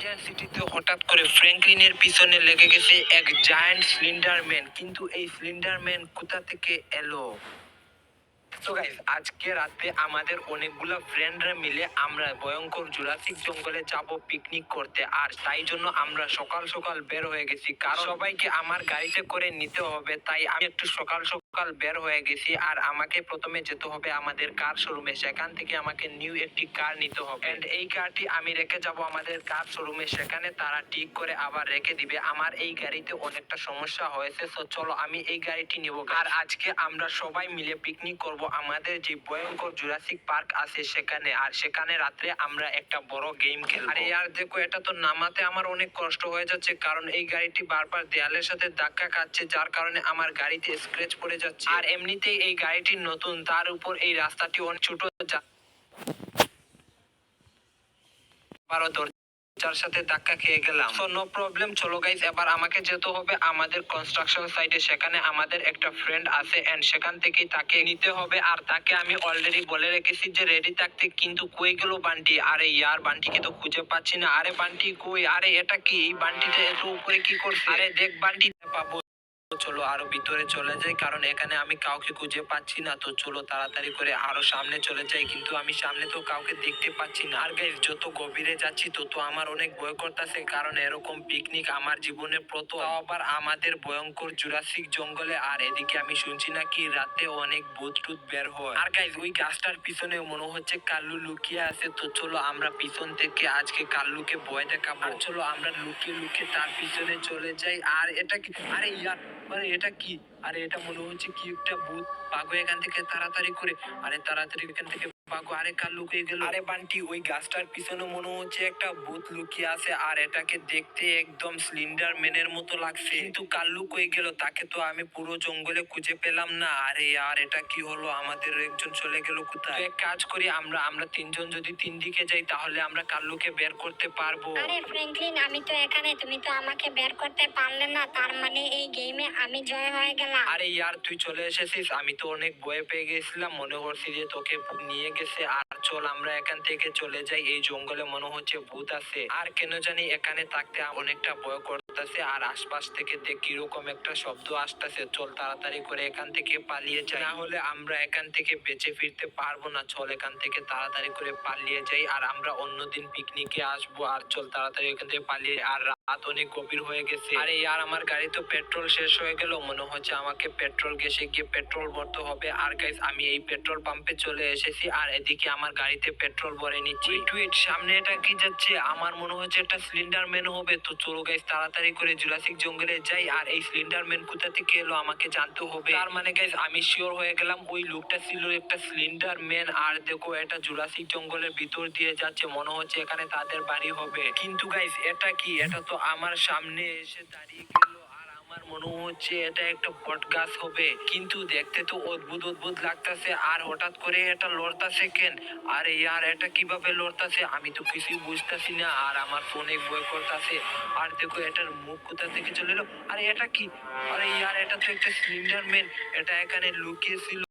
Indian সিটিতে হঠাৎ করে ফ্র্যাঙ্কলিনের পিছনে লেগে গেছে এক জায়ান্ট সিলিন্ডার ম্যান। কিন্তু এই সিলিন্ডার ম্যান কোথা থেকে এলো? তো গাইস, আজকে রাতে আমাদের অনেকগুলা ফ্রেন্ডরা মিলে আমরা ভয়ঙ্কর জুরাসিক জঙ্গলে যাব পিকনিক করতে। আর তাই জন্য আমরা সকাল সকাল বের হয়ে গেছি, কারণ সবাইকে আমার গাড়িতে করে নিতে হবে। তাই আমি একটু সকাল সকাল বের হয়ে গেছি। আর আমাকে প্রথমে যেতে হবে আমাদের কার শোরুমে, সেখান থেকে আমাকে নিউ একটি কার নিতে হবে। এন্ড এই কারটি আমি রেখে যাব আমাদের কার শোরুমে, সেখানে তারা ঠিক করে আবার রেখে দিবে। আমার এই গাড়িতে অনেকটা সমস্যা হয়েছে, তো চলো আমি এই গাড়িটি নিব। আর আজকে আমরা সবাই মিলে পিকনিক করব আমাদের যে ভয়ঙ্কর জুরাসিক পার্ক আছে সেখানে। আর সেখানে রাত্রে আমরা একটা বড় গেম খেলবো। আরে यार দেখো, এটা তো নামাতে আমার অনেক কষ্ট হয়ে যাচ্ছে, কারণ এই গাড়িটি বারবার দেয়ালের সাথে ধাক্কা খাচ্ছে, যার কারণে আমার গাড়িতে স্ক্র্যাচ পড়ে যাচ্ছে। আর এমনিতেই এই গাড়িটি নতুন, তার উপর এই রাস্তাটি অনেক ছোট, যার সাথে ধাক্কা খেয়ে গেলাম। সো নো প্রবলেম, চলো গাইস, এবার আমাকে যেতে হবে আমাদের কনস্ট্রাকশন সাইটে। সেখানে আমাদের একটা ফ্রেন্ড আছে এন্ড সেখান থেকে তাকে নিতে হবে। আর তাকে আমি অলরেডি বলে রেখেছি যে রেডি থাকতে। কিন্তু কই গেল বান্টি? আরে ইয়ার, বান্টিকে তো খুঁজে পাচ্ছি না। আরে বান্টি কই? আরে এটা কি? এই বান্টিটা এত উপরে কি করছে? আরে দেখ বান্টি, পাবো। চলো আরো ভিতরে চলে যাই, কারণ এখানে আমি কাউকে খুঁজে পাচ্ছি না। তো চলো তাড়াতাড়ি করে আরো সামনে চলে যাই, কিন্তু আমি সামনে তো কাউকে দেখতে পাচ্ছি না। আর গাইস, যত গভীরে যাচ্ছি তত আমার অনেক ভয় করতেছে, কারণ এরকম পিকনিক আমার জীবনে প্রথম, তাও আবার আমাদের ভয়ঙ্কর জুরাসিক জঙ্গলে। আর এদিকে আমি শুনছি নাকি রাতে অনেক ভূত টুত বের হয়। আর গাইস, ওই গাছটার পিছনে মনে হচ্ছে কাল্লু লুকিয়ে আছে। তো চলো আমরা পিছন থেকে আজকে কাল্লুকে ভয় দেখাবো। আর চলো আমরা লুকিয়ে লুকিয়ে তার পিছনে চলে যাই। আর এটা কি? আরে ইয়ার, আরে এটা কি? আরে এটা মনে হচ্ছে কি একটা ভূত। ভাগো এখান থেকে তাড়াতাড়ি করে। আরে তাড়াতাড়ি এখান থেকে ভাগো। আরে কাল লুকিয়ে গেল। আরে বান্টি, ওই গাছটার পিছনে মনে হচ্ছে একটা ভূত লুকিয়ে আছে। আর এটাকে দেখতে একদম স্লিন্ডার ম্যানের মতো লাগছে। কিন্তু কাল্লু কই গেল? তাকে তো আমি পুরো জঙ্গলে খুঁজে পেলাম না। আরে আর এটা কি হলো? আমাদের একজন চলে গেল কোথায়? তো এক কাজ করি, আমরা তিনজন যদি তিন দিকে যাই তাহলে আমরা কাল্লুকে বের করতে পারবো। আরে ফ্র্যাঙ্কলিন, আমি তো এখানে, তুমি তো আমাকে বের করতে পারলে না, তার মানে এই গেমে আমি জয় হয়ে গেলাম। আরে ইয়ার, তুই চলে এসেছিস। আমি তো অনেক ভয় পেয়ে গেছিলাম, মনে করছি যে তোকে ভূত নিয়ে গেছে। আর চল আমরা এখান থেকে চলে যাই, এই জঙ্গলে মনে হচ্ছে ভূত আছে। আর কেন জানি এখানে থাকতে অনেকটা ভয় করতেছে। আর আশপাশ থেকে দেখ কিরকম একটা শব্দ আসতেছে। চল তাড়াতাড়ি করে এখান থেকে পালিয়ে যাই, না হলে আমরা এখান থেকে বেঁচে ফিরতে পারবো না। চল এখান থেকে তাড়াতাড়ি করে পালিয়ে যাই, আর আমরা অন্যদিন পিকনিকে আসবো। আর চল তাড়াতাড়ি এখান থেকে পালিয়ে। আর রাত অনেক গভীর হয়ে গেছে। আরে ইয়ার, আমার গাড়ি তো পেট্রোল শেষ হয়ে গেল। মনে হচ্ছে আমাকে পেট্রোল গ্যাসে গিয়ে পেট্রোল ভরতে হবে। আর গাইস, আমি এই পেট্রোল পাম্পে চলে এসেছি। আর এদিকে আমার গাড়িতে পেট্রোল ভরে নিচ্ছি। ওয়েট, সামনে এটা কি যাচ্ছে? আমার মনে হচ্ছে একটা সিলিন্ডার ম্যান হবে। তো চলো গাইস তাড়াতাড়ি করে জুরাসিক জঙ্গলে যাই। আর এই সিলিন্ডার ম্যান কোথা থেকে এলো আমাকে জানতে হবে। তার মানে গাইস, আমি শিওর হয়ে গেলাম ওই লোকটা ছিল একটা সিলিন্ডার ম্যান। আর দেখো, এটা জুরাসিক জঙ্গলের ভিতর দিয়ে যাচ্ছে, মনে হচ্ছে এখানে তাদের বাড়ি হবে। কিন্তু গাইস, এটা কি? এটা তো আমার সামনে এসে দাঁড়িয়ে গেল। আর আমার মনে হচ্ছে এটা একটা বট গাছ হবে, কিন্তু দেখতে তো অদ্ভুত অদ্ভুত লাগতাছে। আর হঠাৎ করে এটা লড়তাছে কেন? আরে ইয়ার, এটা কিভাবে লড়তাছে? আমি তো কিছুই বুঝতাছি না। আর আমার ফোনে ভয় করতাছে। আর দেখো, এটার মুখ কোথা থেকে চলে এলো? আরে এটা কি? আরে ইয়ার, এটা তো একটা সিলিন্ডার ম্যান। এটা এখানে লুকিয়ে ছিল।